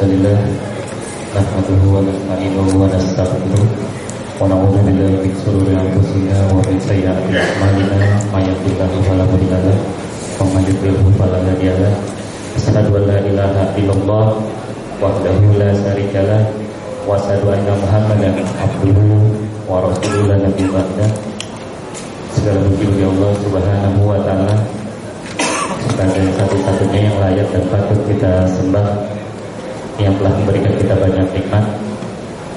Alhamdulillah nahmaduhu wa nasta'inuhu wa nastaghfiruh wa na'udzu billahi min shururi anfusina wa min sayyi'ati a'malina may yahdihillahu fala mudilla lahu wa may yudlil fala hadiya lahu. Asyhadu an la ilaha illallah wahdahu la syarika lahu wa asyhadu anna Muhammadan abduhu wa rasuluhu la nabiyya ba'dah. Segala puji bagi Allah Subhanahu wa taala sebagai satu-satunya yang layak dan patut kita sembah, yang telah memberikan kita banyak nikmat,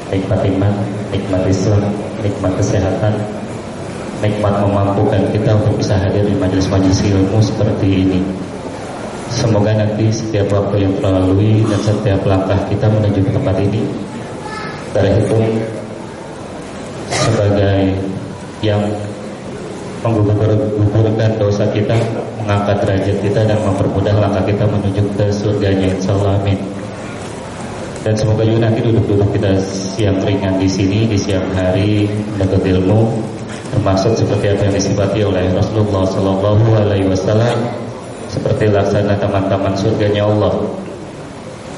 nikmat iman, nikmat Islam, nikmat kesehatan, nikmat memampukan kita untuk bisa hadir di majelis-majelis ilmu seperti ini. Semoga nanti setiap waktu yang terlalui dan setiap langkah kita menuju ke tempat ini terhitung sebagai yang menggugurkan dosa kita, mengangkat derajat kita, dan mempermudah langkah kita menuju ke surganya, insyaallah, amin. Dan semoga juga nanti duduk-duduk kita siang ringan di sini di siang hari menuntut ilmu, termasuk seperti apa yang disifati oleh Rasulullah Sallallahu Alaihi Wasallam, seperti laksana taman-taman surganya Allah,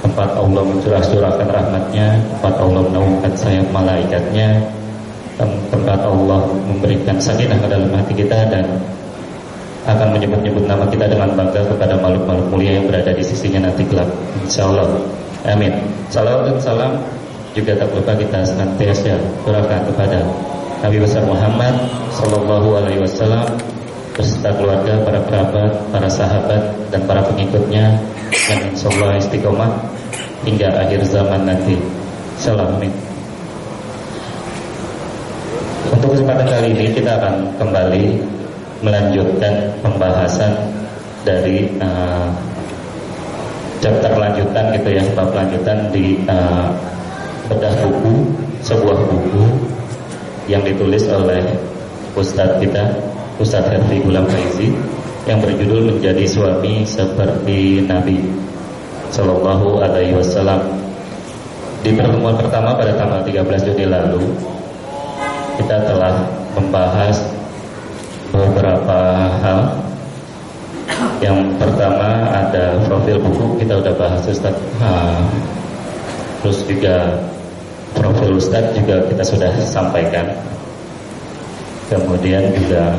tempat Allah mencurahkan rahmatnya, tempat Allah menaungkan sayap malaikatnya, tempat Allah memberikan sakinah ke dalam hati kita dan akan menyebut-nyebut nama kita dengan bangga kepada makhluk-makhluk mulia yang berada di sisinya nanti kelak, insyaallah, amin. Salawat dan salam juga tak lupa kita senantiasa curahkan kepada Nabi besar Muhammad Sallallahu Alaihi Wasallam beserta keluarga, para kerabat, para sahabat, dan para pengikutnya yang insyaallah istiqomah hingga akhir zaman nanti, insyaallah, amin. Untuk kesempatan kali ini kita akan kembali melanjutkan pembahasan dari chapter lanjutan gitu ya, bab lanjutan di bedah buku, sebuah buku yang ditulis oleh Ustadz kita, Ustadz Herfi Gulam Faizi, yang berjudul Menjadi Suami Seperti Nabi Sallallahu Alaihi Wasallam. Di pertemuan pertama pada tanggal 13 Juni lalu kita telah membahas beberapa hal. Yang pertama ada profil buku, kita udah bahas Ustaz. Terus juga profil Ustaz juga kita sudah sampaikan. Kemudian juga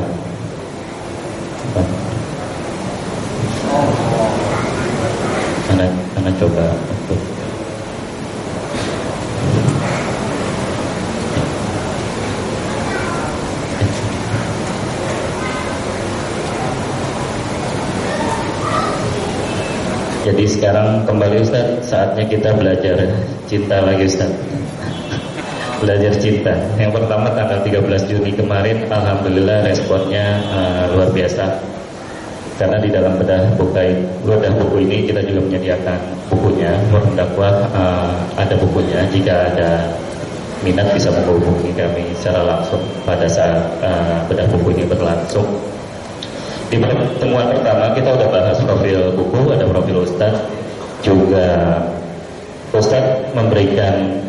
Anda coba untuk jadi sekarang kembali Ustaz, saatnya kita belajar cinta lagi Ustaz. Belajar cinta. Yang pertama tanggal 13 Juni kemarin, alhamdulillah responnya luar biasa. Karena di dalam bedah buku ini kita juga menyediakan bukunya, Forum Dakwah ada bukunya. Jika ada minat bisa menghubungi kami secara langsung pada saat bedah buku ini berlangsung. Di pertemuan pertama kita udah bahas profil buku, ada profil Ustadz, juga Ustadz memberikan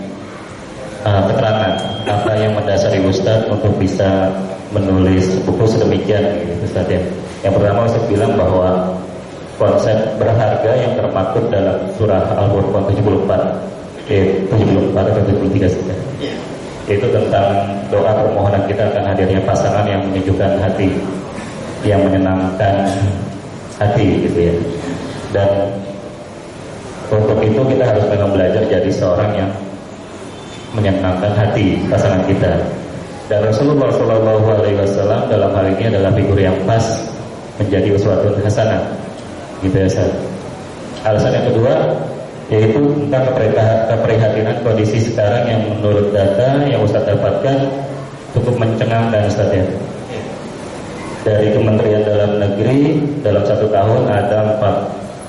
keterangan apa yang mendasari Ustadz untuk bisa menulis buku sedemikian gitu, Ustadz ya. Yang pertama Ustadz bilang bahwa konsep berharga yang termaktub dalam surah Al-Furqan 74 atau 73 saja, itu tentang doa permohonan kita akan hadirnya pasangan yang menyejukkan hati, yang menyenangkan hati gitu ya. Dan untuk itu kita harus memang belajar jadi seorang yang menyenangkan hati pasangan kita. Dan Rasulullah Shallallahu Alaihi Wasallam dalam hal ini adalah figur yang pas menjadi uswatun hasanah gitu ya Ustaz. Alasan yang kedua yaitu tentang keprihatinan kondisi sekarang yang menurut data yang Ustaz dapatkan cukup mencengangkan Ustaz ya. Dari Kementerian Dalam Negeri dalam 1 tahun ada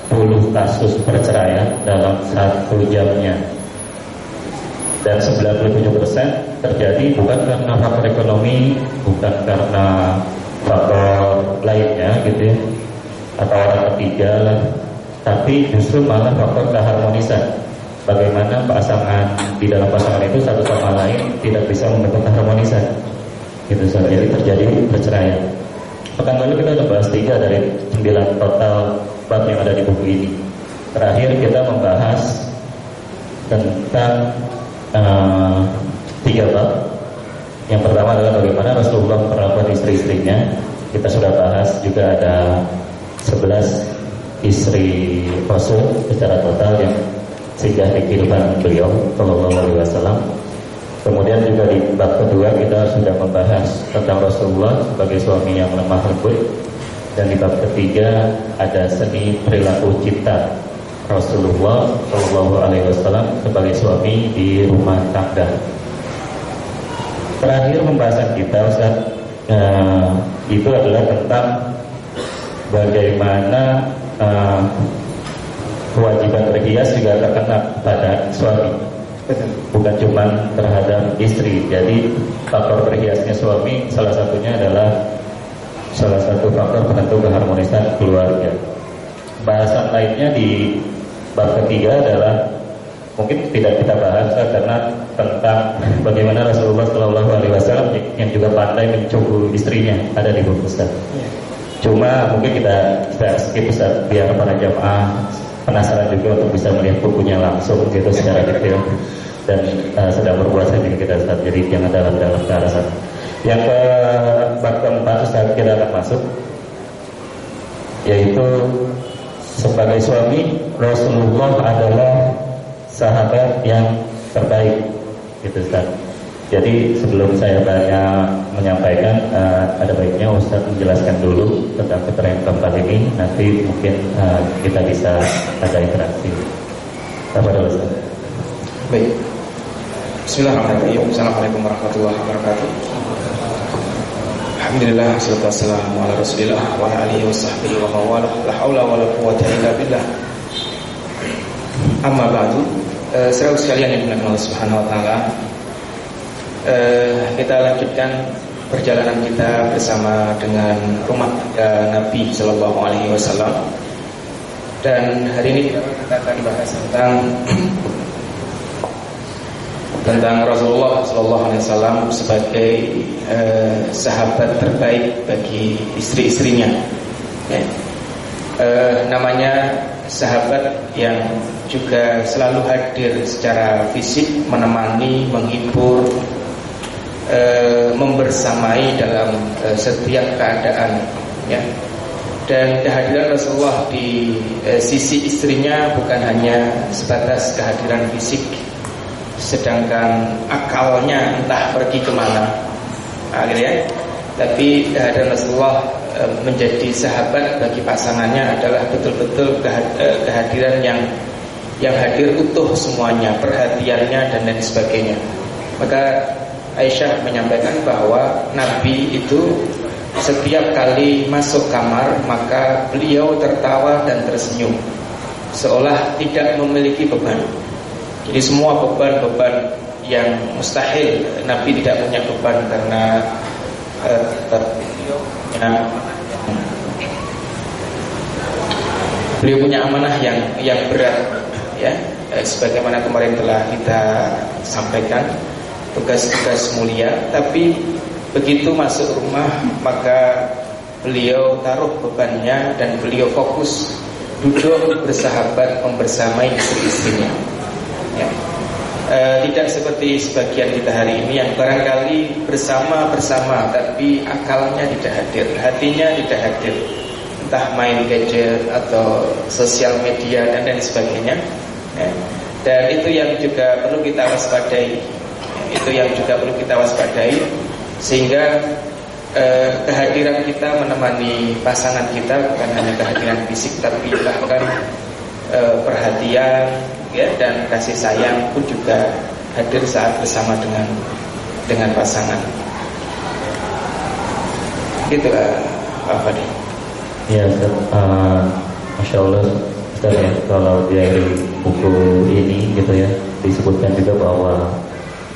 40 kasus perceraian dalam 1 jamnya, dan 97% terjadi bukan karena faktor ekonomi, bukan karena faktor lainnya gitu ya, atau orang ketiga lah, tapi justru malah faktor keharmonisan. Bagaimana pasangan di dalam pasangan itu satu sama lain tidak bisa membentuk keharmonisan gitu, jadi terjadi perceraian. Pekan lalu kita sudah bahas 3 dari 9 total bab yang ada di buku ini. Terakhir kita membahas tentang 3 bab. Yang pertama adalah bagaimana Rasulullah merawat istri-istrinya. Kita sudah bahas, juga ada 11 istri Rasul secara total yang singgah di kehidupan beliau Shallallahu Alaihi Wasallam. Kemudian juga di bab kedua kita sudah membahas tentang Rasulullah sebagai suami yang lemah lembut, dan di bab ketiga ada seni perilaku cinta Rasulullah Shallallahu Alaihi Wasallam sebagai suami di rumah tangga. Terakhir pembahasan kita, Ustaz, itu adalah tentang bagaimana kewajiban berhias juga terkena pada suami, bukan cuma terhadap istri. Jadi faktor berhiasnya suami salah satunya adalah salah satu faktor penentu keharmonisan keluarga. Bahasan lainnya di bab ketiga adalah mungkin tidak kita bahas karena tentang bagaimana Rasulullah Shallallahu Alaihi Wasallam yang juga pandai mencumbu istrinya, ada di buku Ustaz. Cuma mungkin kita skip Ustaz, biar para jamaah penasaran juga untuk bisa melihat bukunya langsung gitu secara detail, dan sedang berpuasa juga kita Ustaz, jadi jangan dalam ke arah sana. Yang ke bab keempat Ustaz kita akan masuk, yaitu sebagai suami Rasulullah adalah sahabat yang terbaik, gitu Ustaz. Jadi sebelum saya banyak menyampaikan, ada baiknya Ustaz menjelaskan dulu tentang keterangan keempat ini. Nanti mungkin kita bisa ada interaksi. Kepada Ustaz. Baik. Bismillahirrahmanirrahim. Assalamualaikum warahmatullahi wabarakatuh. Alhamdulillah, wassalatu wassalamu ala Rasulillah wa ala alihi washabbihi wa mawalah. La haula wala quwwata illa billah. Amma ba'du. Saudara sekalian yang dimuliakan Allah Subhanahu wa taala, kita lanjutkan perjalanan kita bersama dengan rumah tangga Nabi Sallallahu Alaihi Wasallam. Dan hari ini kita akan bahas tentang Rasulullah Sallallahu Alaihi Wasallam sebagai sahabat terbaik bagi istri-istrinya. Ya. Namanya sahabat yang juga selalu hadir secara fisik, menemani, menghibur, membersamai dalam setiap keadaan, ya. Dan kehadiran Rasulullah di sisi istrinya bukan hanya sebatas kehadiran fisik, sedangkan akalnya entah pergi kemana, akhirnya. Tapi kehadiran Rasulullah menjadi sahabat bagi pasangannya adalah betul-betul kehadiran yang hadir utuh semuanya, perhatiannya dan lain sebagainya. Maka Aisyah menyampaikan bahwa Nabi itu setiap kali masuk kamar maka beliau tertawa dan tersenyum, seolah tidak memiliki beban. Jadi semua beban-beban yang mustahil, Nabi tidak punya beban karena beliau punya amanah yang berat, ya. Sebagaimana kemarin telah kita sampaikan, tugas-tugas mulia. Tapi begitu masuk rumah maka beliau taruh bebannya dan beliau fokus duduk bersahabat membersamai istri-istrinya, ya. Tidak seperti sebagian kita hari ini yang barangkali bersama tapi akalnya tidak hadir, hatinya tidak hadir, entah main gadget atau sosial media dan lain sebagainya, ya. Dan itu yang juga perlu kita waspadai, sehingga kehadiran kita menemani pasangan kita bukan hanya kehadiran fisik, tapi bahkan perhatian, ya, dan kasih sayang pun juga hadir saat bersama dengan pasangan. Gitu apa nih? Ya, Masya Allah Ustaz, ya, kalau dari buku ini gitu ya, disebutkan juga bahwa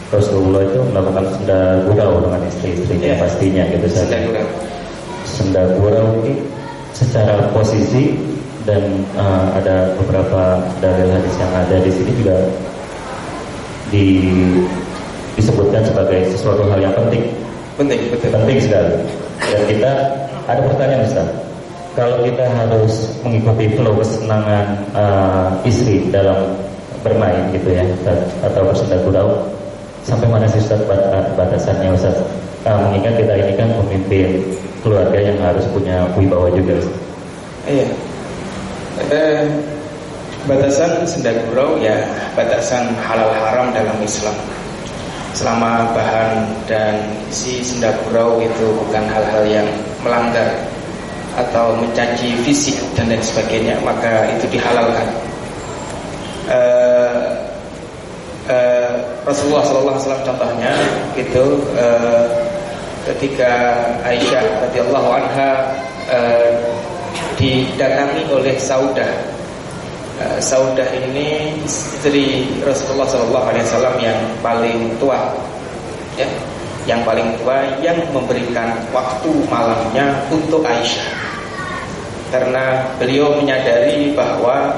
Rasulullah itu melakukan senda gurau dengan istri-istrinya, ya, pastinya gitu saja. Senda gurau ini secara posisi, dan ada beberapa dalil hadis yang ada di sini juga disebutkan sebagai sesuatu hal yang penting. Penting sekali. Dan kita ada pertanyaan Ustaz, kalau kita harus mengikuti flow kesenangan istri dalam bermain gitu ya Ustaz, atau bersenda gurau, sampai mana sih Ustaz batasannya Ustaz? Mengingat kita ini kan pemimpin keluarga yang harus punya wibawa juga Ustaz. Iya. Batasan senda gurau ya batasan halal haram dalam Islam. Selama bahan dan isi senda gurau itu bukan hal-hal yang melanggar atau mencaci fisik dan lain sebagainya, maka itu dihalalkan. Rasulullah SAW contohnya itu ketika Aisyah radhiyallahu anha didatangi oleh Saudah. Saudah ini istri Rasulullah SAW yang paling tua, ya, yang paling tua yang memberikan waktu malamnya untuk Aisyah, karena beliau menyadari bahwa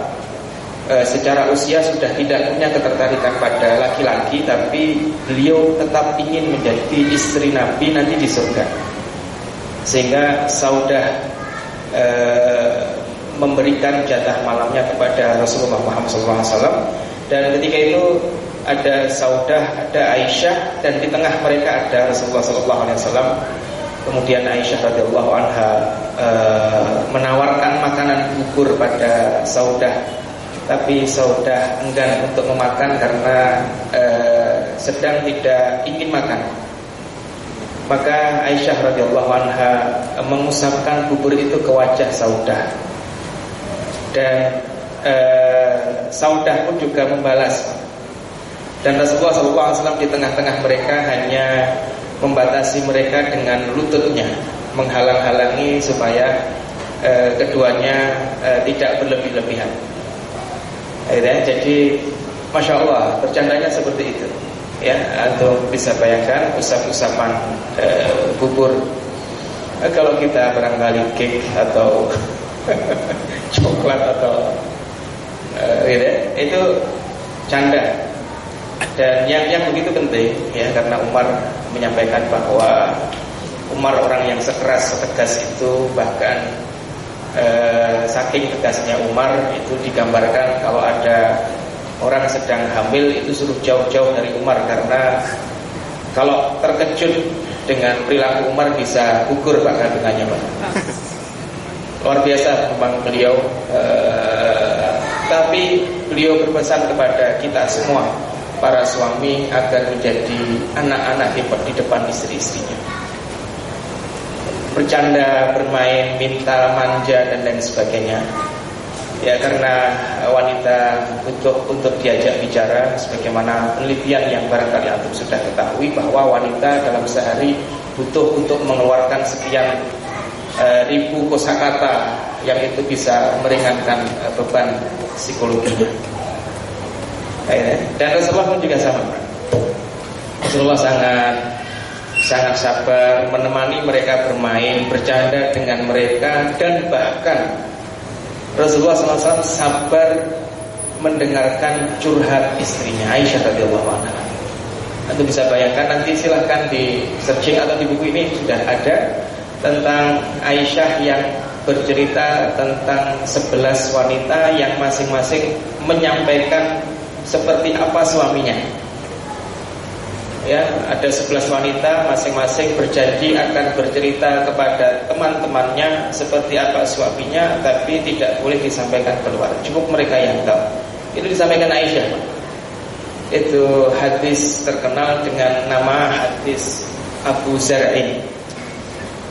secara usia sudah tidak punya ketertarikan pada laki-laki, tapi beliau tetap ingin menjadi istri Nabi nanti di surga. Sehingga Saudah memberikan jatah malamnya kepada Rasulullah Muhammad SAW. Dan ketika itu ada Saudah, ada Aisyah, dan di tengah mereka ada Rasulullah SAW. Kemudian Aisyah radhiyallahu anha menawarkan makanan bubur pada Saudah, tapi Saudah enggan untuk memakan karena sedang tidak ingin makan. Maka Aisyah radhiyallahu anha mengusapkan bubur itu ke wajah Saudah, dan Saudah pun juga membalas. Dan Rasulullah SAW di tengah-tengah mereka hanya membatasi mereka dengan lututnya, menghalang-halangi supaya keduanya tidak berlebih-lebihan. Akhirnya jadi Masya Allah bercandanya seperti itu, ya, atau bisa bayangkan usap-usapan bubur. Kalau kita barangkali cake atau coklat atau itu canda. Dan yang begitu penting, ya, karena Umar menyampaikan bahwa Umar orang yang sekeras setegas itu, bahkan saking tegasnya Umar itu digambarkan kalau ada orang sedang hamil itu suruh jauh-jauh dari Umar, karena kalau terkejut dengan perilaku Umar bisa gugur Pak kandungannya Pak. Luar biasa memang beliau. Tapi beliau berpesan kepada kita semua, para suami, agar menjadi anak-anak di depan istri-istrinya. Bercanda, bermain, minta, manja, dan lain sebagainya. Ya, karena wanita butuh untuk diajak bicara, sebagaimana penelitian yang barangkali antum sudah ketahui bahwa wanita dalam sehari butuh untuk mengeluarkan sekian ribu kosakata, yang itu bisa meringankan beban psikologinya. Dan Rasulullah pun juga sama. Rasulullah sangat sabar menemani mereka bermain, bercanda dengan mereka, dan bahkan Rasulullah SAW sabar mendengarkan curhat istrinya Aisyah radhiyallahu anha. Anda bisa bayangkan, nanti silahkan di searching atau di buku ini sudah ada tentang Aisyah yang bercerita tentang 11 wanita yang masing-masing menyampaikan seperti apa suaminya. Ya, ada 11 wanita masing-masing berjanji akan bercerita kepada teman-temannya seperti apa suaminya, tapi tidak boleh disampaikan keluar, cukup mereka yang tahu. Itu disampaikan Aisyah. Itu hadis terkenal dengan nama hadis Abu Zar'in.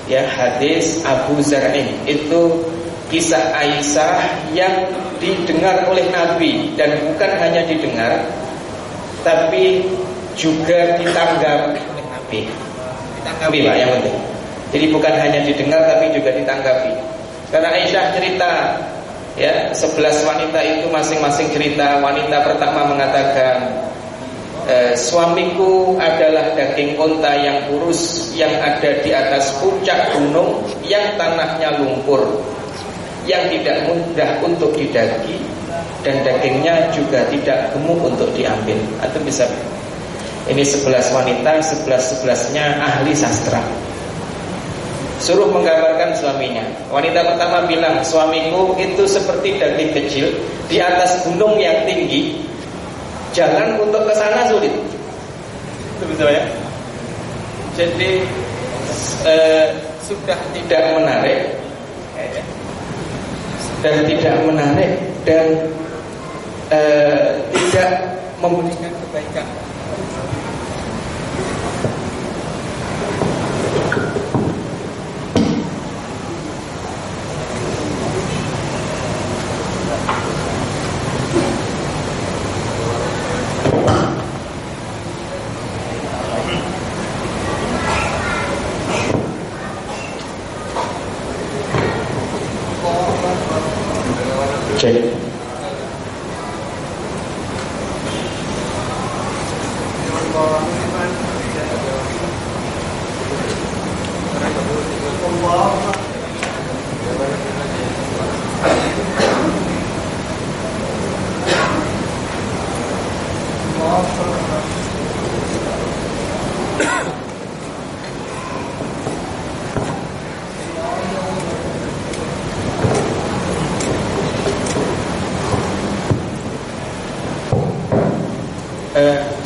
Ya, hadis Abu Zar'in itu kisah Aisyah yang didengar oleh Nabi, dan bukan hanya didengar tapi juga ditanggapi oleh Nabi. Ditanggapi Pak, yang penting. Jadi bukan hanya didengar tapi juga ditanggapi. Karena Aisyah cerita, ya, 11 wanita itu masing-masing cerita. Wanita pertama mengatakan, suamiku adalah daging unta yang kurus yang ada di atas puncak gunung yang tanahnya lumpur, yang tidak mudah untuk didaki, dan dagingnya juga tidak gemuk untuk diambil. Atau bisa, ini 11 wanita, 11-11-nya ahli sastra. Suruh menggambarkan suaminya. Wanita pertama bilang, suamiku itu seperti daging kecil di atas gunung yang tinggi, jalan untuk ke sana sulit. Betul ya. Jadi sudah tidak menarik, dan tidak memberikan kebaikan. Cek.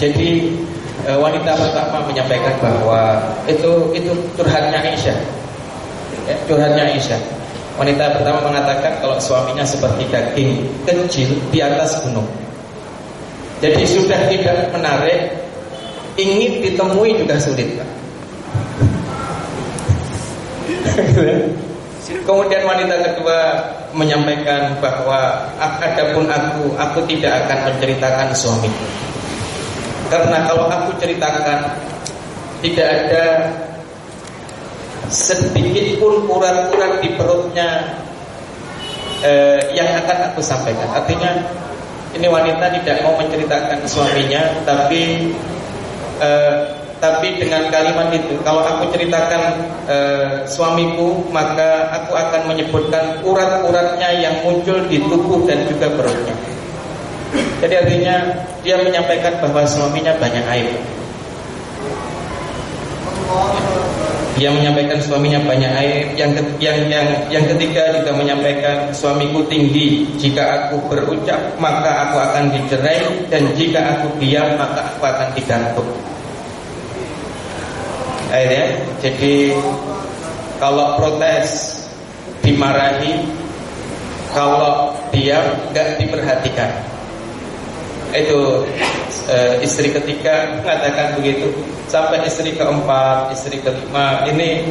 Jadi wanita pertama menyampaikan bahwa itu curhatnya Aisyah. Ya, curhatnya Aisyah. Wanita pertama mengatakan kalau suaminya seperti daging kecil di atas gunung. Jadi sudah tidak menarik, ingin ditemui juga sulit, Pak. Kemudian wanita kedua menyampaikan bahwa adapun aku tidak akan menceritakan suamiku. Karena kalau aku ceritakan, tidak ada sedikit pun urat-urat di perutnya yang akan aku sampaikan. Artinya ini wanita tidak mau menceritakan suaminya, tapi dengan kalimat itu, kalau aku ceritakan suamiku, maka aku akan menyebutkan urat-uratnya yang muncul di tubuh dan juga perutnya. Jadi artinya dia menyampaikan bahwa suaminya banyak aib. Dia menyampaikan suaminya banyak aib. Yang ketiga juga menyampaikan suamiku tinggi. Jika aku berucap maka aku akan dicerai, dan jika aku diam maka aku akan digantung. Akhirnya, jadi kalau protes dimarahi, kalau diam nggak diperhatikan. Itu istri ketiga mengatakan begitu. Sampai istri keempat, istri kelima, ini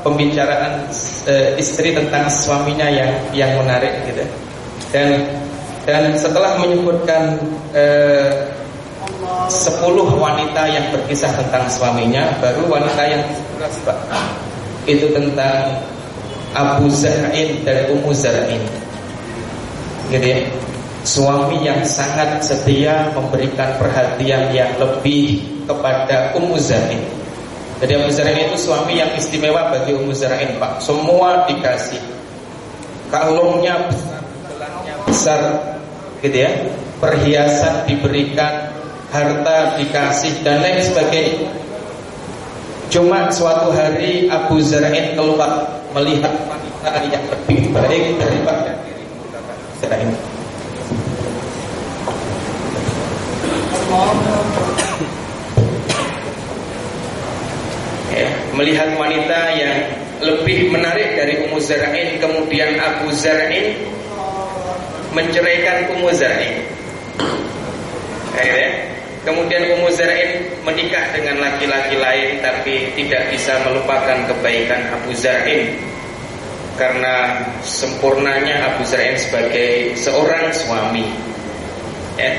pembicaraan istri tentang suaminya yang menarik gitu. Dan setelah menyebutkan 10 wanita yang berkisah tentang suaminya, baru wanita yang itu tentang Abu Zar'in dan Ummu Zar'in. Gitu ya. Suami yang sangat setia memberikan perhatian yang lebih kepada Ummu Zar'in. Jadi Abu Zar'in itu suami yang istimewa bagi Ummu Zar'in, Pak. Semua dikasih. Kalungnya besar, gelarnya besar, gitu ya. Perhiasan diberikan, harta dikasih, dan lain sebagainya. Cuma suatu hari Abu Zar'in keluar melihat wanita yang lebih baik daripada Zar'in. Ya, melihat wanita yang lebih menarik dari Ummu Zar'in, kemudian Abu Zar'in menceraikan Ummu Zar'in. Ya, kemudian Ummu Zar'in menikah dengan laki-laki lain, tapi tidak bisa melupakan kebaikan Abu Zar'in, karena sempurnanya Abu Zar'in sebagai seorang suami. Ya.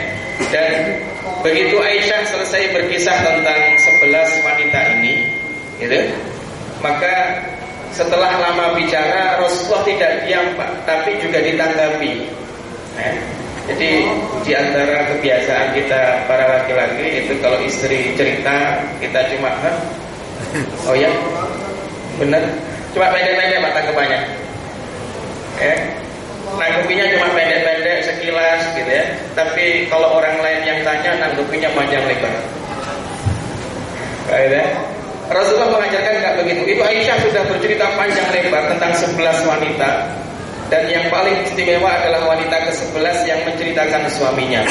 Dan begitu Aisyah selesai berkisah tentang 11 wanita ini, gitu, maka setelah lama bicara, Rasulullah tidak diam, Pak, tapi juga ditanggapi. Ya. Jadi di antara kebiasaan kita para laki-laki itu kalau istri cerita, kita cuma oh ya, benar, cuma pendek-pendek Pak tanggapannya. Nanggupinya cuma pendek-pendek sekilas gitu ya. Tapi kalau orang lain yang tanya, nanggupinya panjang lebar. Ya. Rasulullah mengajarkan enggak begitu. Itu Aisyah sudah bercerita panjang lebar tentang 11 wanita. Dan yang paling istimewa adalah wanita ke-11 yang menceritakan suaminya.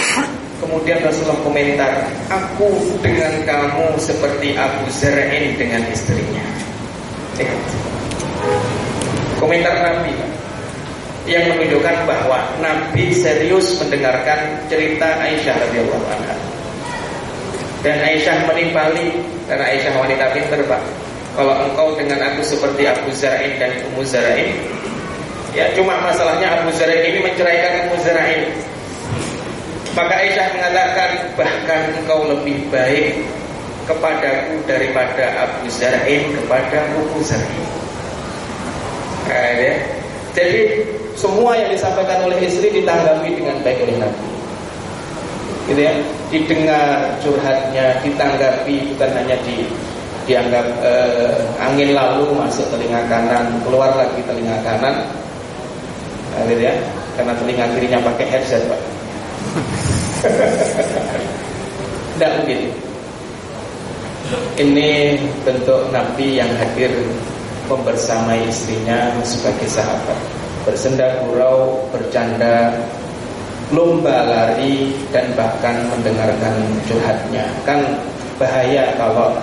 Kemudian Rasulullah komentar, aku dengan kamu seperti Abu Zar'in dengan istrinya. Komentar Nabi yang menunjukkan bahwa Nabi serius mendengarkan cerita Aisyah radhiyallahu anha. Dan Aisyah menimpali, karena Aisyah wanita pintar, Pak. Kalau engkau dengan aku seperti Abu Zar'in dan Ummu Zar'in, ya cuma masalahnya Abu Zar'in ini menceraikan Ummu Zar'in. Maka Aisyah mengatakan, bahkan engkau lebih baik kepadaku daripada Abu Zar'in kepada Ummu Zar'in. Nah, ya. Jadi semua yang disampaikan oleh istri ditanggapi dengan baik oleh Nabi. Gitu ya, didengar curhatnya, ditanggapi, bukan hanya dianggap angin lalu masuk telinga kanan, keluar lagi telinga kanan. Nah, gitu ya, karena telinga kirinya pakai headset, Pak. Tidak begitu. Ini bentuk Nabi yang hadir membersamai istrinya sebagai sahabat, bersenda gurau, bercanda, lomba lari, dan bahkan mendengarkan curhatnya. Kan bahaya kalau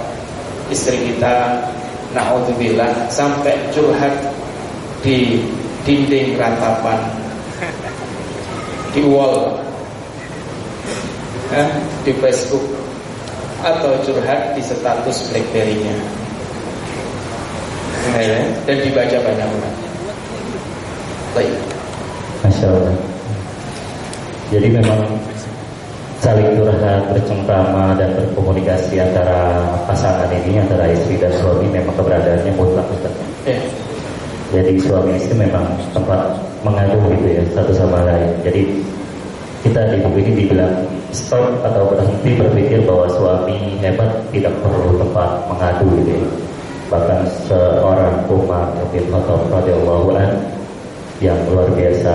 istri kita, na'udzubillah, sampai curhat di dinding ratapan, di wall, di Facebook, atau curhat di status BlackBerry-nya, dan dibaca banyak orang. Baik. Masya Allah. Jadi memang saling curhat, bercengkrama, dan berkomunikasi antara pasangan ini, antara istri dan suami, memang keberadaannya mutlak, Ustaz. Jadi suami istri memang tempat mengadu gitu ya, satu sama lain. Jadi kita di buku ini dibilang stop atau berhenti berpikir bahwa suami hebat tidak perlu tempat mengadu gitu ya. Bahkan seorang Umar bin Khattab radhiyallahu anhu yang luar biasa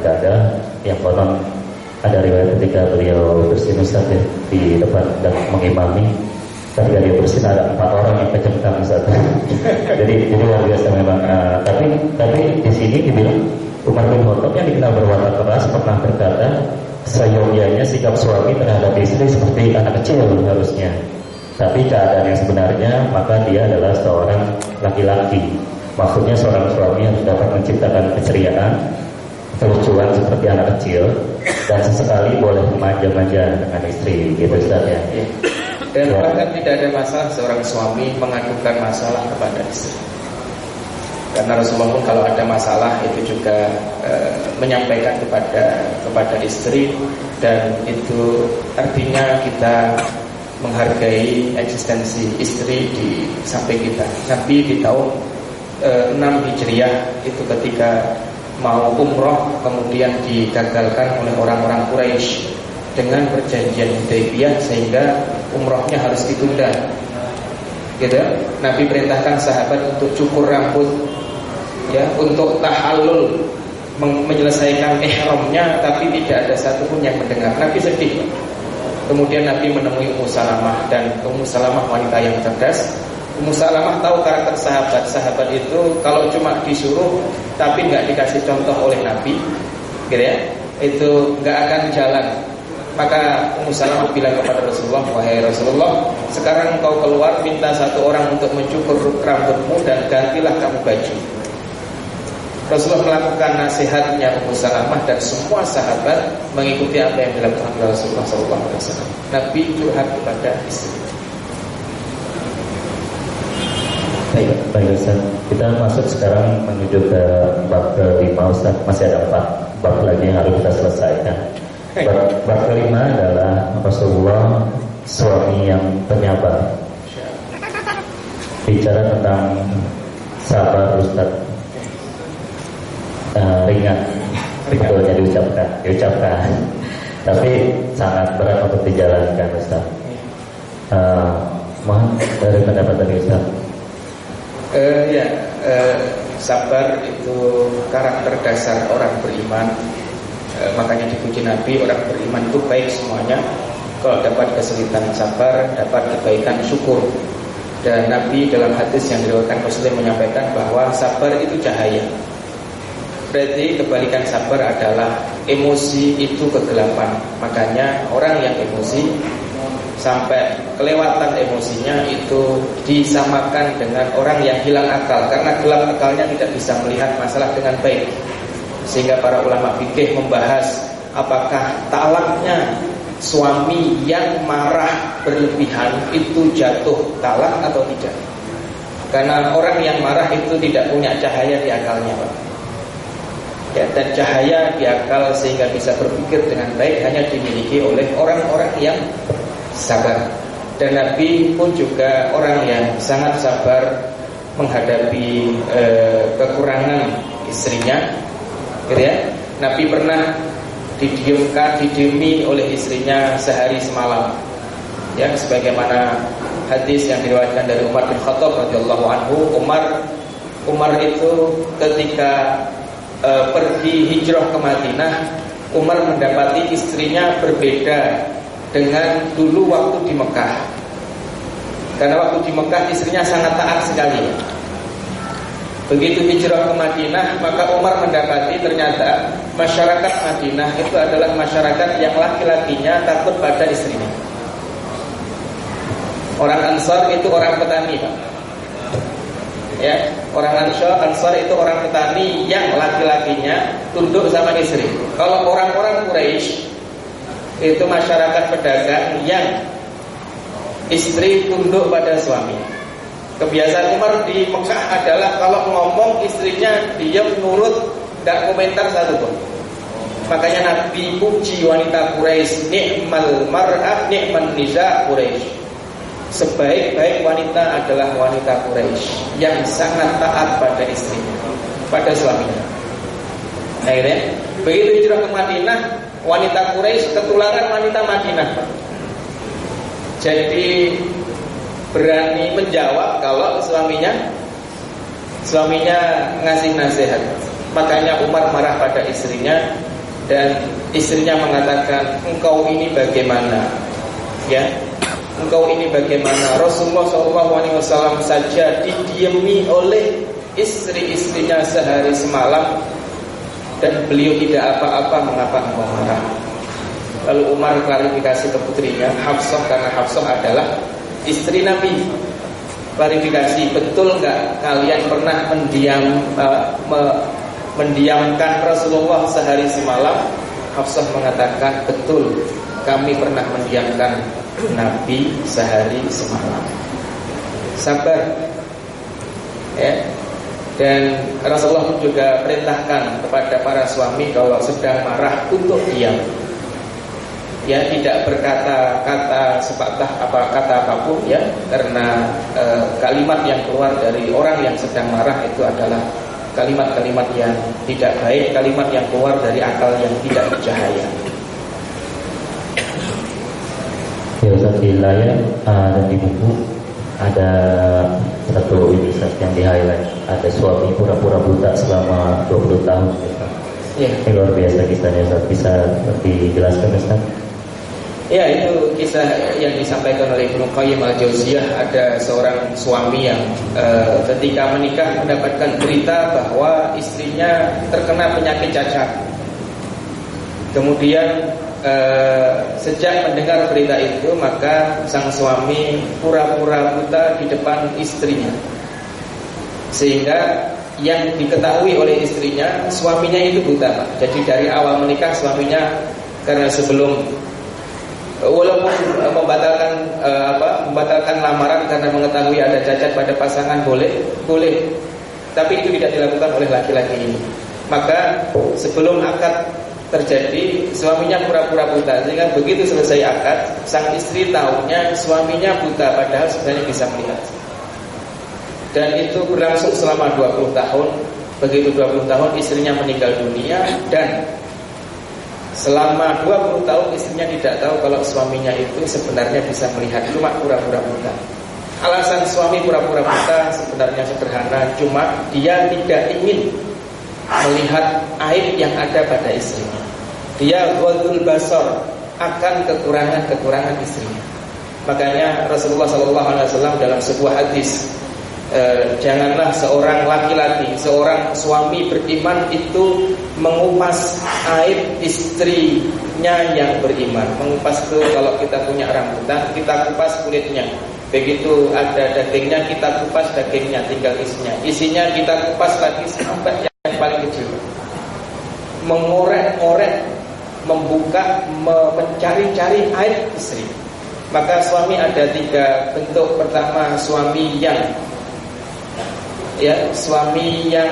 gagah, yang konon ada riwayat ketika beliau bersin Ustaz ya, di depan dan mengimami, ketika dia bersin ada 4 orang yang kecengkam Ustaz. jadi luar biasa memang. Tapi di sini dibilang Umar bin Khattab yang dikenal berwatak keras pernah berkata, seyogyanya sikap suami terhadap istri seperti anak kecil harusnya. Tapi keadaan yang sebenarnya, maka dia adalah seorang laki-laki. Maksudnya seorang suami yang dapat menciptakan keceriaan, kelucuan seperti anak kecil, dan sesekali boleh manja-manja dengan istri, gitu Ustaz ya. Dan bahkan tidak ada masalah seorang suami mengadukan masalah kepada istri. Karena Rasulullah pun kalau ada masalah itu juga menyampaikan kepada istri, dan itu artinya kita menghargai eksistensi istri di samping kita. Nabi di tahun 6 Hijriah itu ketika mau umroh kemudian digagalkan oleh orang-orang Quraisy dengan perjanjian Hudaybiyah sehingga umrohnya harus ditunda. Gitu. Nabi perintahkan sahabat untuk cukur rambut, ya, untuk tahallul, menyelesaikan ihramnya, tapi tidak ada satupun yang mendengar. Nabi sedih. Kemudian Nabi menemui Ummu Salamah, dan Ummu Salamah wanita yang cerdas. Ummu Salamah tahu karakter sahabat itu kalau cuma disuruh tapi nggak dikasih contoh oleh Nabi, gitu ya, itu nggak akan jalan. Maka Ummu Salamah bilang kepada Rasulullah, wahai Rasulullah, sekarang engkau keluar, minta 1 orang untuk mencukur rambutmu dan gantilah kamu baju. Rasulullah melakukan nasihatnya Ummu Salamah, dan semua sahabat mengikuti apa yang dilakukan oleh Rasulullah SAW. Nabi curhat kepada istri. Baik Ustaz, kita masuk sekarang menuju ke bab ke-5 Ustaz. Masih ada 4 bab lagi yang harus kita selesaikan. Bab ke-5 adalah Rasulullah suami yang penyabar. Bicara tentang sabar Ustaz. Ringan betulnya diucapkan, tapi sangat berat untuk dijalankan Ustaz. Mohon dari pendapat dari Ustaz. Sabar itu karakter dasar orang beriman. Makanya dipuji Nabi, orang beriman itu baik semuanya. Kalau dapat kesulitan sabar, dapat kebaikan syukur. Dan Nabi dalam hadis yang diriwayatkan Muslim menyampaikan bahwa sabar itu cahaya. Berarti kebalikan sabar adalah emosi itu kegelapan. Makanya orang yang emosi sampai kelewatan emosinya itu disamakan dengan orang yang hilang akal, karena gelap akalnya tidak bisa melihat masalah dengan baik. Sehingga para ulama fikih membahas apakah talaknya suami yang marah berlebihan itu jatuh talak atau tidak. Karena orang yang marah itu tidak punya cahaya di akalnya, Pak. Ya, dan cahaya di akal sehingga bisa berpikir dengan baik hanya dimiliki oleh orang-orang yang sabar. Dan Nabi pun juga orang yang sangat sabar menghadapi kekurangan istrinya, gitu ya. Nabi pernah didiami oleh istrinya sehari semalam, ya, sebagaimana hadis yang diriwayatkan dari Umar bin Khattab radhiyallahu anhu. Umar itu ketika pergi hijrah ke Madinah, Umar mendapati istrinya berbeda dengan dulu waktu di Mekah. Karena waktu di Mekah istrinya sangat taat sekali. Begitu hijrah ke Madinah, maka Umar mendapati ternyata masyarakat Madinah itu adalah masyarakat yang laki-lakinya takut pada istrinya. Orang Ansar itu orang petani, Pak. Ya, orang Ansar itu orang petani yang laki-lakinya tunduk sama istri. Kalau orang-orang Quraisy itu masyarakat pedagang yang istri tunduk pada suami. Kebiasaan Umar di Mekah adalah kalau ngomong istrinya diam nurut, tidak komentar satu pun. Makanya Nabi puji wanita Quraisy, ni'mal mar'ah ni'man nisa Quraisy. Sebaik-baik wanita adalah wanita Quraisy yang sangat taat pada istrinya, pada suaminya. Akhirnya begitu hijrah ke Madinah, wanita Quraisy ketularan wanita Madinah. Jadi berani menjawab kalau suaminya ngasih nasihat. Makanya Umar marah pada istrinya dan istrinya mengatakan, engkau ini bagaimana? Ya, engkau ini bagaimana? Rasulullah SAW saja didiami oleh istri-istrinya sehari semalam dan beliau tidak apa-apa, mengapa engkau marah? Lalu Umar klarifikasi ke putrinya Hafsah, karena Hafsah adalah istri Nabi. Klarifikasi, betul enggak kalian pernah mendiamkan Rasulullah sehari semalam? Hafsah mengatakan, betul, kami pernah mendiamkan Nabi sehari semalam. Sabar, ya. Dan Rasulullah juga perintahkan kepada para suami kalau sedang marah untuk diam. Ya, tidak berkata-kata sepatah kata apapun, ya, karena kalimat yang keluar dari orang yang sedang marah itu adalah kalimat-kalimat yang tidak baik, kalimat yang keluar dari akal yang tidak bercahaya. Ya, Ustaz, di layar dan di buku ada satu ini yang di highlight, ada suami pura-pura buta selama 20 tahun. Ya. Ini luar biasa kisahnya, Ustaz. Bisa dijelaskan, Ustaz? Ya, itu kisah yang disampaikan oleh Ibnu Qayyim al-Jauziyah. Ada seorang suami yang ketika menikah mendapatkan berita bahwa istrinya terkena penyakit cacat. Kemudian sejak mendengar berita itu, maka sang suami pura-pura buta di depan istrinya, sehingga yang diketahui oleh istrinya, suaminya itu buta, Pak. Jadi dari awal menikah suaminya, karena sebelum walaupun membatalkan lamaran karena mengetahui ada cacat pada pasangan boleh, tapi itu tidak dilakukan oleh laki-laki ini. Maka sebelum akad terjadi, suaminya pura-pura buta, sehingga begitu selesai akad, sang istri tahunya suaminya buta padahal sebenarnya bisa melihat. Dan itu berlangsung selama 20 tahun. Begitu 20 tahun istrinya meninggal dunia, dan selama 20 tahun istrinya tidak tahu kalau suaminya itu sebenarnya bisa melihat, cuma pura-pura buta. Alasan suami pura-pura buta sebenarnya sederhana, cuma dia tidak ingin melihat aib yang ada pada istrinya. Dia ghadul basar akan kekurangan istrinya. Makanya Rasulullah SAW dalam sebuah hadis Janganlah seorang laki-laki, seorang suami beriman itu mengupas aib istrinya yang beriman. Mengupas itu kalau kita punya rambutan, kita kupas kulitnya. Begitu ada dagingnya, kita kupas dagingnya, tinggal isinya. Isinya kita kupas lagi sampai yang paling kecil. Mengorek-orek, membuka, mencari-cari aib istri. Maka suami ada 3 bentuk. Pertama, suami yang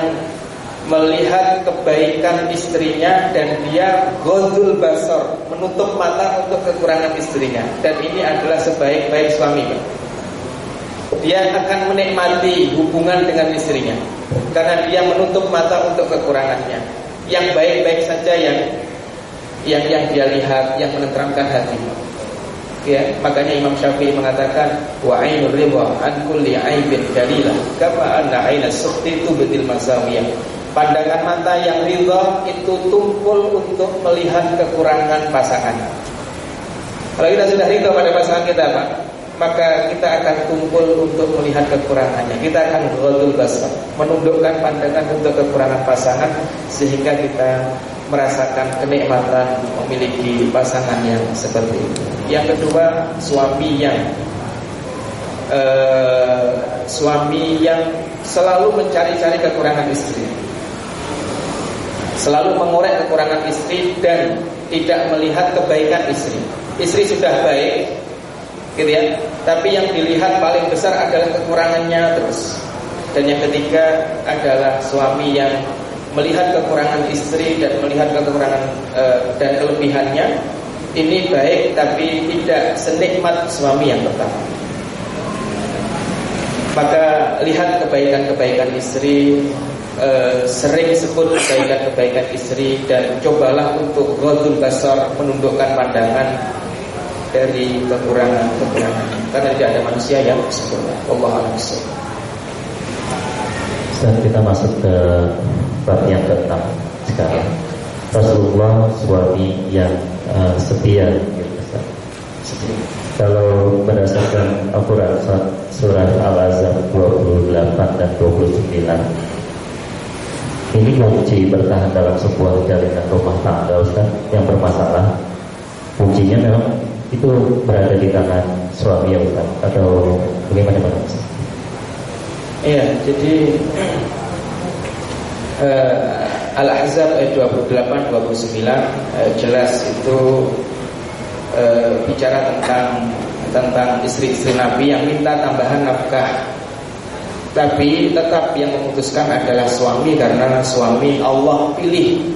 melihat kebaikan istrinya dan dia ghadul basar, menutup mata untuk kekurangan istrinya. Dan ini adalah sebaik-baik suami. Dia akan menikmati hubungan dengan istrinya karena dia menutup mata untuk kekurangannya. Yang baik-baik saja yang dia lihat, yang menenteramkan hati. Ya, makanya Imam Syafi'i mengatakan wa ainur ridha an kulli aibin dalilah kama anna ainas sukhti tubdil masawiyah. Pandangan mata yang ridha itu tumpul untuk melihat kekurangan pasangan. Kalau kita sudah ridha pada pasangan kita, Pak, maka kita akan tumpul untuk melihat kekurangannya. Kita akan ghadul basar, menundukkan pandangan untuk kekurangan pasangan, sehingga kita merasakan kenikmatan memiliki pasangan yang seperti itu. Yang kedua, suami yang selalu mencari-cari kekurangan istri, selalu mengorek kekurangan istri dan tidak melihat kebaikan istri. Istri sudah baik, gitu ya, tapi yang dilihat paling besar adalah kekurangannya terus. Dan yang ketiga adalah suami yang melihat kekurangan istri dan melihat kekurangan dan kelebihannya. Ini baik tapi tidak senikmat suami yang pertama. Maka lihat kebaikan-kebaikan istri, sering sebut kebaikan-kebaikan istri, dan cobalah untuk ghadul basar, menundukkan pandangan dari kekurangan-kekurangan. Karena tidak ada manusia yang sempurna. Wallahu a'lam bishawab. Sekarang kita masuk ke bab yang ke-6 sekarang. Rasulullah suami yang setia, gitu. Kalau berdasarkan Al-Quran surah Al-Ahzab 28 dan 29, ini kunci bertahan dalam sebuah jalinan rumah tangga, Ustaz, yang bermasalah. Kuncinya memang itu berada di tangan suami, ya Ustaz, atau bagaimana, Ustaz? Iya, jadi Al-Ahzab ayat 28-29 jelas itu bicara tentang istri-istri Nabi yang minta tambahan nafkah. Tapi tetap yang memutuskan adalah suami, karena suami Allah pilih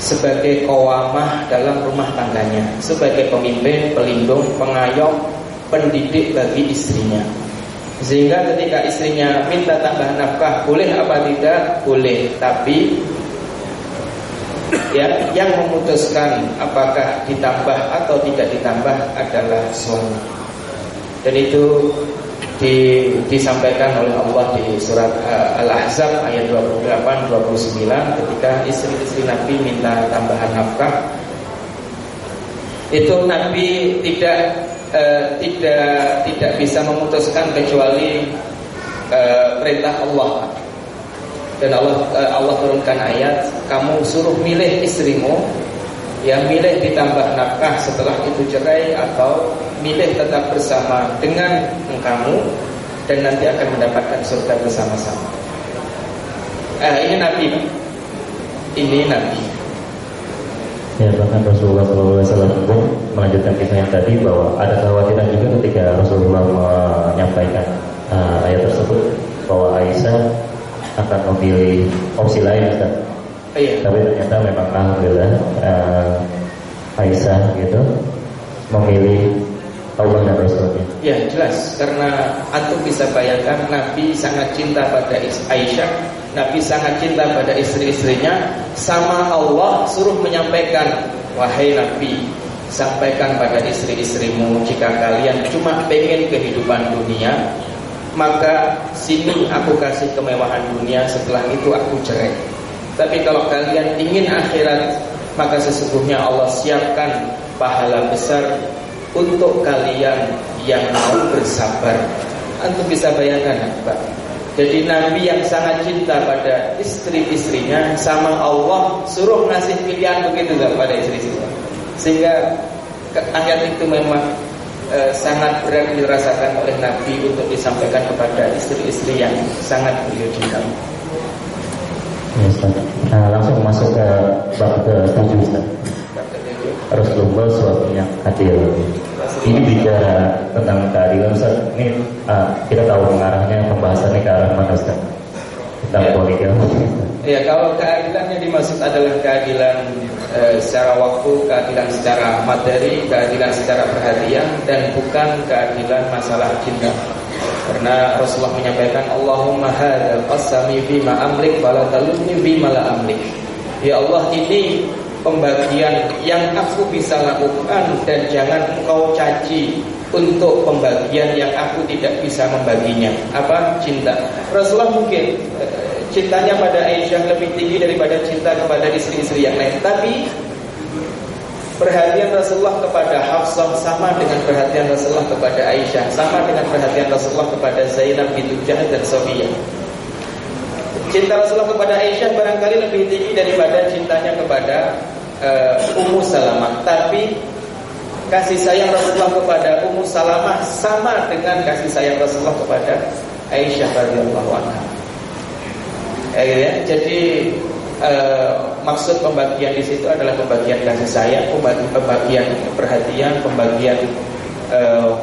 sebagai qawamah dalam rumah tangganya, sebagai pemimpin, pelindung, pengayom, pendidik bagi istrinya. Sehingga ketika istrinya minta tambahan nafkah, boleh apa tidak? Boleh. Tapi ya, yang memutuskan apakah ditambah atau tidak ditambah adalah suami. Dan itu disampaikan oleh Allah di surat Al-Ahzab ayat 28-29 ketika istri-istri Nabi minta tambahan nafkah. Itu Nabi tidak bisa memutuskan kecuali perintah Allah. Dan Allah turunkan ayat, kamu suruh milih istrimu, yang milih ditambah nafkah setelah itu cerai, atau milih tetap bersama dengan kamu dan nanti akan mendapatkan surga bersama-sama. Ini Nabi, Ini Nabi. Ya, bahkan Rasulullah SAW pun melanjutkan kisah yang tadi, bahwa ada kekhawatiran juga ketika Rasulullah menyampaikan ayat tersebut, bahwa Aisyah akan memilih opsi lain, Ustaz. Iya. Tapi ternyata memang alhamdulillah Aisyah gitu memilih Allah dan Rasulnya. Ya, jelas, karena antum bisa bayangkan Nabi sangat cinta pada Aisyah, Nabi sangat cinta pada istri-istrinya, sama Allah suruh menyampaikan, wahai Nabi, sampaikan pada istri-istrimu, jika kalian cuma pengen kehidupan dunia, maka sini aku kasih kemewahan dunia, setelah itu aku cerai. Tapi kalau kalian ingin akhirat, maka sesungguhnya Allah siapkan pahala besar untuk kalian yang mau bersabar Antum bisa bayangkan, Pak. Jadi Nabi yang sangat cinta pada istri-istrinya, sama Allah suruh ngasih pilihan begitu gak pada istri-istrinya. Sehingga ayat itu memang sangat berat dirasakan oleh Nabi untuk disampaikan kepada istri-istri yang sangat beliau cinta. Ya, Ustaz. Nah, langsung masuk ke bab ke-7, Ustaz. Rasulullah suaminya adil. Ini bicara tentang keadilan, Ustaz. Ini kita tahu mengarahnya pembahasannya ke arah mana, Ustaz? Tentang poligami. Ya, kalau keadilan yang dimaksud adalah keadilan secara waktu, keadilan secara materi, keadilan secara perhatian, dan bukan keadilan masalah cinta. Karena Rasulullah menyampaikan, Allahumma hadzal qasami bima amlik fala talumni bima la amlik. Ya Allah, ini pembagian yang aku bisa lakukan dan jangan engkau caci untuk pembagian yang aku tidak bisa membaginya. Apa? Cinta. Rasulullah mungkin cintanya pada Aisyah lebih tinggi daripada cinta kepada istri-istri yang lain, tapi perhatian Rasulullah kepada Hafsah sama dengan perhatian Rasulullah kepada Aisyah, sama dengan perhatian Rasulullah kepada Zainab bintu Jahsh dan Sofiyah. Cinta Rasulullah kepada Aisyah barangkali lebih tinggi daripada cintanya kepada Ummu Salamah, tapi kasih sayang Rasulullah kepada Ummu Salamah sama dengan kasih sayang Rasulullah kepada Aisyah radhiyallahu anha. Ya, jadi maksud pembagian di situ adalah pembagian kasih sayang, pembagian perhatian, pembagian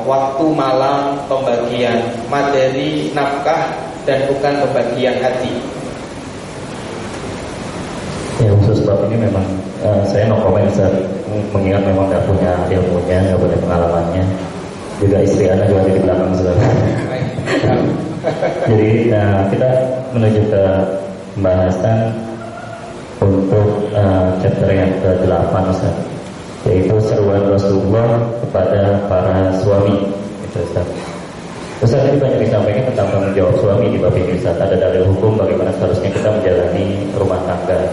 waktu malam, pembagian materi, nafkah, dan bukan pembagian hati. Ya, khusus bab ini memang saya no comment, mengingat memang nggak punya ilmunya, nggak punya pengalamannya. Juga istri Anda juga ada di belakang, Ustaz. Jadi kita menuju ke pembahasan untuk chapter yang ke-8, Ustaz, yaitu seruan Rasulullah kepada para suami. Ustaz, tadi banyak disampaikan tentang tanggung jawab suami di bab ini, Ustaz. Ada dalil hukum bagaimana seharusnya kita menjalani rumah tangga,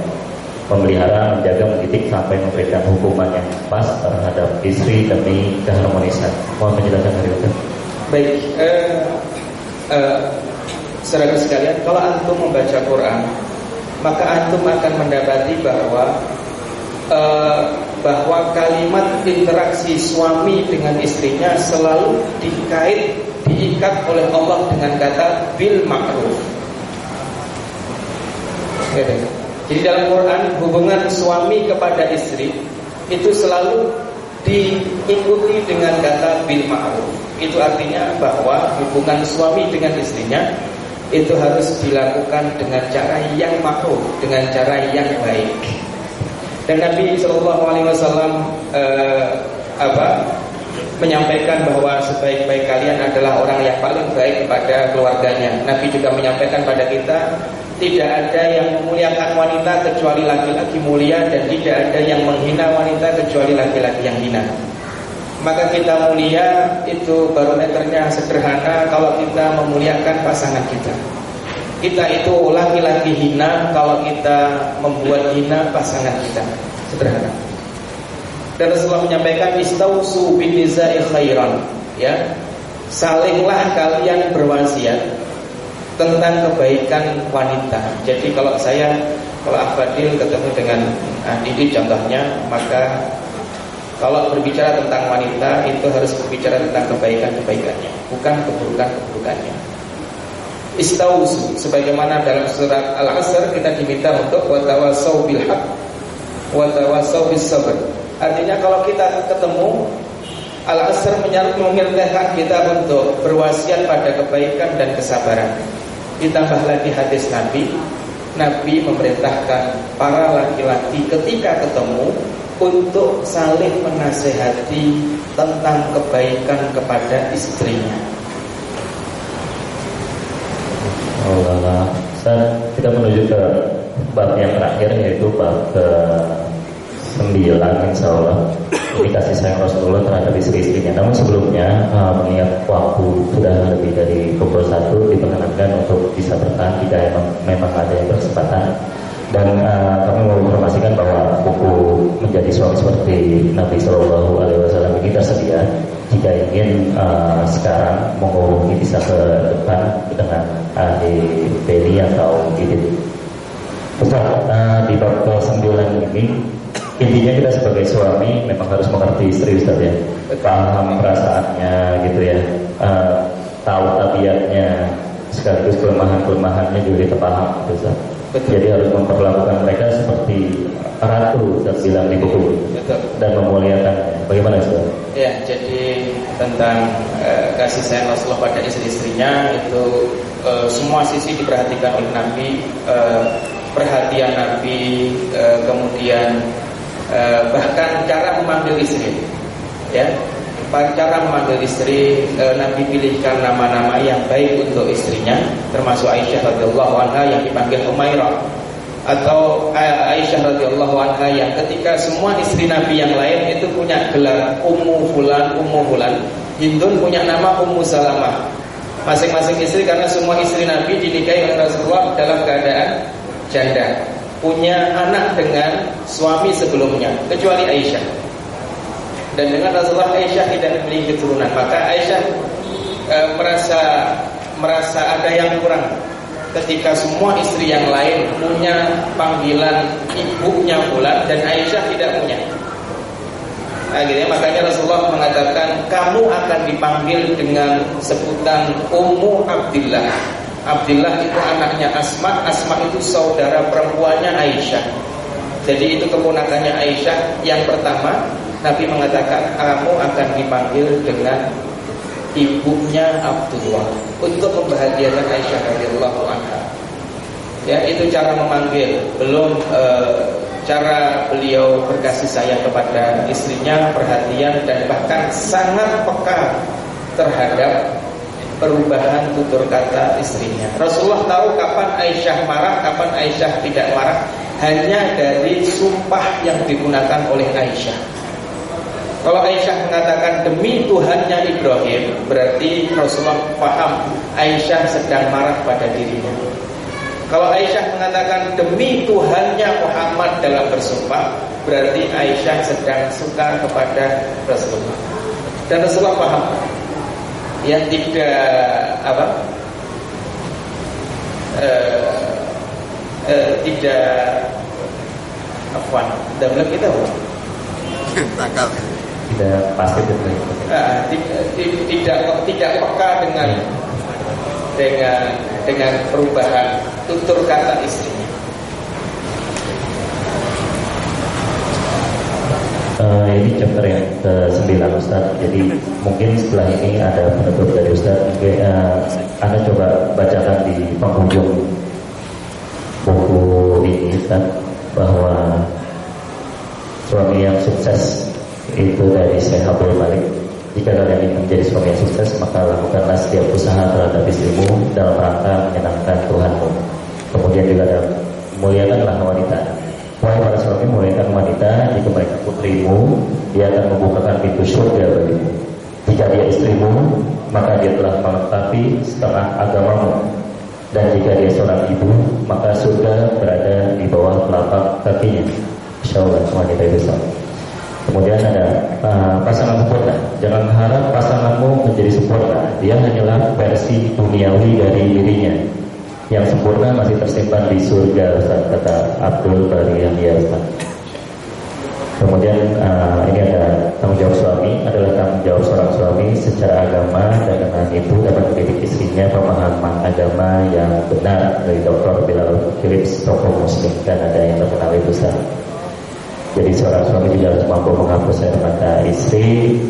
memelihara, menjaga, mendidik sampai memberikan hukuman yang pas terhadap istri demi keharmonisan. Mohon penjelasan dari Ustaz. Baik, saudara sekalian, kalau antum membaca Quran, maka antum akan mendapati bahwa kalimat interaksi suami dengan istrinya selalu diikat oleh Allah dengan kata bil ma'ruf. Jadi dalam Quran, hubungan suami kepada istri itu selalu diikuti dengan kata bil ma'ruf. Itu artinya bahwa hubungan suami dengan istrinya itu harus dilakukan dengan cara yang ma'ruf, dengan cara yang baik. Dan Nabi SAW menyampaikan bahwa sebaik-baik kalian adalah orang yang paling baik kepada keluarganya. Nabi juga menyampaikan pada kita, tidak ada yang memuliakan wanita kecuali laki-laki mulia, dan tidak ada yang menghina wanita kecuali laki-laki yang hina. Maka kita mulia itu barometernya sederhana kalau kita memuliakan pasangan kita. Kita itu laki-laki hina kalau kita membuat hina pasangan kita. Sederhana. Dan Rasulullah menyampaikan istausu bin nisa'i khairan, ya. Salinglah kalian berwasiat tentang kebaikan wanita. Jadi kalau Ahbadil ketemu dengan Didi contohnya, maka kalau berbicara tentang wanita itu harus berbicara tentang kebaikan-kebaikannya, bukan keburukan-keburukannya. Istausu, sebagaimana dalam surat Al-Asr kita diminta untuk watawasau bil haq, watawasau bis sabr. Artinya kalau kita ketemu, Al-Asr memerintahkan kita untuk berwasiat pada kebaikan dan kesabaran. Ditambah lagi hadis Nabi memerintahkan para laki-laki ketika ketemu untuk saling menasehati tentang kebaikan kepada istrinya. Allah, kita menuju ke bab yang terakhir, yaitu bab ke-9, insya Allah. Ini kasih sayang Rasulullah terhadap istri-istrinya. Namun sebelumnya, mengingat waktu sudah lebih dari pukul 1, diperkenankan untuk bisa bertahan jika memang ada yang berkesempatan. Dan kami mau informasikan bahwa buku menjadi suami seperti Nabi Shallallahu Alaihi Wasallam ini tersedia jika ingin sekarang menghubungi bisa ke depan dengan ahli Beli atau Didit. Ustaz, di bab ke-9 ini intinya kita sebagai suami memang harus mengerti istri, Ustaz ya, paham perasaannya gitu ya, tahu tabiatnya, sekaligus kelemahan-kelemahannya juga kita paham gitu, Ustaz. Betul. Jadi harus memperlakukan mereka seperti ratu, Ustaz bilang di buku. Betul. Dan memuliakannya. Bagaimana, Ustaz? Ya, jadi tentang kasih sayang Rasulullah pada istri-istrinya itu semua sisi diperhatikan oleh Nabi. Perhatian Nabi, kemudian bahkan cara memanggil istri, ya, cara memanggil istri, Nabi pilihkan nama-nama yang baik untuk istrinya, termasuk Aisyah radhiyallahu anha yang dipanggil Umairah, atau Aisyah radhiyallahu anha yang ketika semua istri Nabi yang lain itu punya gelar Ummu Fulan, Hindun punya nama Ummu Salamah. Masing-masing istri, karena semua istri Nabi dinikahi oleh Rasulullah dalam keadaan janda, punya anak dengan suami sebelumnya kecuali Aisyah. Dan dengan Rasulullah, Aisyah tidak memiliki keturunan, maka Aisyah merasa ada yang kurang ketika semua istri yang lain punya panggilan ibunya Fulan dan Aisyah tidak punya. Akhirnya makanya Rasulullah mengatakan kamu akan dipanggil dengan sebutan Ummu Abdillah. Abdillah itu anaknya Asma, Asma itu saudara perempuannya Aisyah. Jadi itu keponakannya Aisyah yang pertama. Nabi mengatakan kamu akan dipanggil dengan ibunya Abdullah untuk membahagiakan Aisyah radhiyallahu anha. Ya, itu cara memanggil. Belum cara beliau berkasih sayang kepada istrinya, perhatian dan bahkan sangat peka terhadap perubahan tutur kata istrinya. Rasulullah tahu kapan Aisyah marah, kapan Aisyah tidak marah, hanya dari sumpah yang digunakan oleh Aisyah. Kalau Aisyah mengatakan demi Tuhannya Ibrahim, berarti Rasulullah paham Aisyah sedang marah pada dirinya. Kalau Aisyah mengatakan demi Tuhannya Muhammad dalam bersumpah, berarti Aisyah sedang suka kepada Rasulullah. Dan Rasulullah paham. Yang tidak tidak afwan dan belum kita takal tidak pasti tidak peka dengan perubahan tutur kata istrinya. Ini chapter yang ke-9, Ustaz. Jadi mungkin setelah ini ada penutup dari Ustaz. Mungkin Anda coba bacakan di penghujung buku ini, Ustaz, bahwa suami yang sukses itu dari Syekh Abdul Malik. Jika kalian ingin menjadi suami yang sukses, maka lakukanlah setiap usaha terhadap istrimu dalam rangka menyenangkan Tuhanmu. Kemudian juga ada muliakanlah wanita. Wahai para suami, muliakan wanita. Jika mereka putrimu, dia akan membukakan pintu surga bagimu. Jika dia istrimu, maka dia telah melengkapi setengah agamamu. Dan jika dia seorang ibu, maka surga berada di bawah telapak kakinya. Insyaallah wanita itu sama. Kemudian ada pasangan sempurna. Jangan harap pasanganmu menjadi sempurna. Dia hanyalah versi duniawi dari dirinya. Yang sempurna masih tersimpan di surga, Ustaz, kata Abdul Bari yang dia, Ustaz. Kemudian ini ada tanggung jawab suami, adalah tanggung jawab seorang suami secara agama, dan dengan itu dapat mendidik istrinya pemahaman agama yang benar. Dari Dr. Bilal Philips, tokoh muslim Kanada yang terkenal itu, Ustaz. Jadi seorang suami juga harus mampu menghapus air mata istri.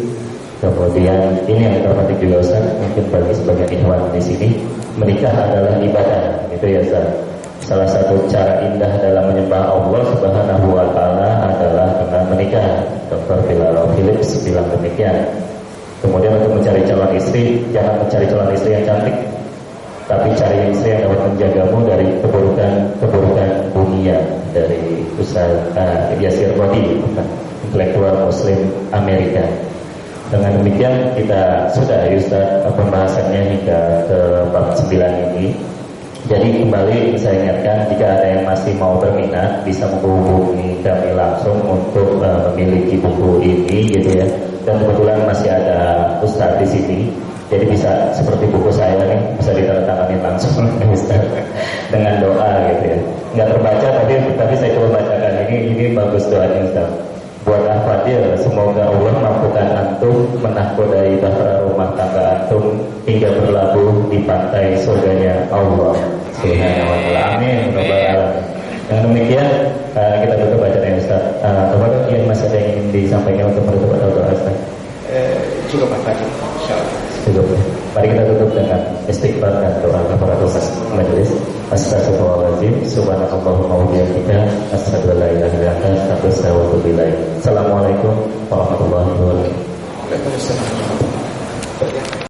Kemudian ini yang terpenting juga, Ustaz, mungkin bagi sebagian ikhwan di sini, menikah adalah ibadah, gitu ya, Ustaz. Salah satu cara indah dalam menyembah Allah Subhanahu wa Ta'ala adalah dengan menikah. Dr. Bilal Philips bilang demikian. Kemudian untuk mencari calon istri, jangan mencari calon istri yang cantik, tapi cari istri yang dapat menjagamu dari keburukan dunia. Dari Ustaz Yasir Qadi, intelektual Muslim Amerika. Dengan demikian kita sudah, Ustaz, pembahasannya hingga ke bab 9 ini. Jadi kembali saya ingatkan, jika ada yang masih mau berminat bisa menghubungi kami langsung untuk memiliki buku ini gitu ya. Dan kebetulan masih ada Ustadz di sini, jadi bisa seperti buku saya nih, bisa ditandatangani langsung Ustaz dengan doa gitu ya. Nggak terbaca tapi saya coba bacakan ini bagus doanya Ustaz. Buat Al-Fadil, semoga Allah mampukan antum menahkodai bahtera rumah tangga antum hingga berlabuh di pantai surganya Allah Subhanahu wa ta'ala. Amin. Dengan demikian kita tutup bacaan Ustaz. Apakah yang masih ada yang ingin disampaikan untuk menutup doa Ustaz? Cukup Pak Fadil, insyaallah. Cukup. Mari kita tutup dengan istighfar dan doa kafaratus majelis. Astagfirullahaladzim. Subhanakallahumma wa bihamdika asyhadu an la ilaha illa anta astaghfiruka wa atubu ilaik. Assalamualaikum warahmatullahi wabarakatuh. Waalaikumsalam.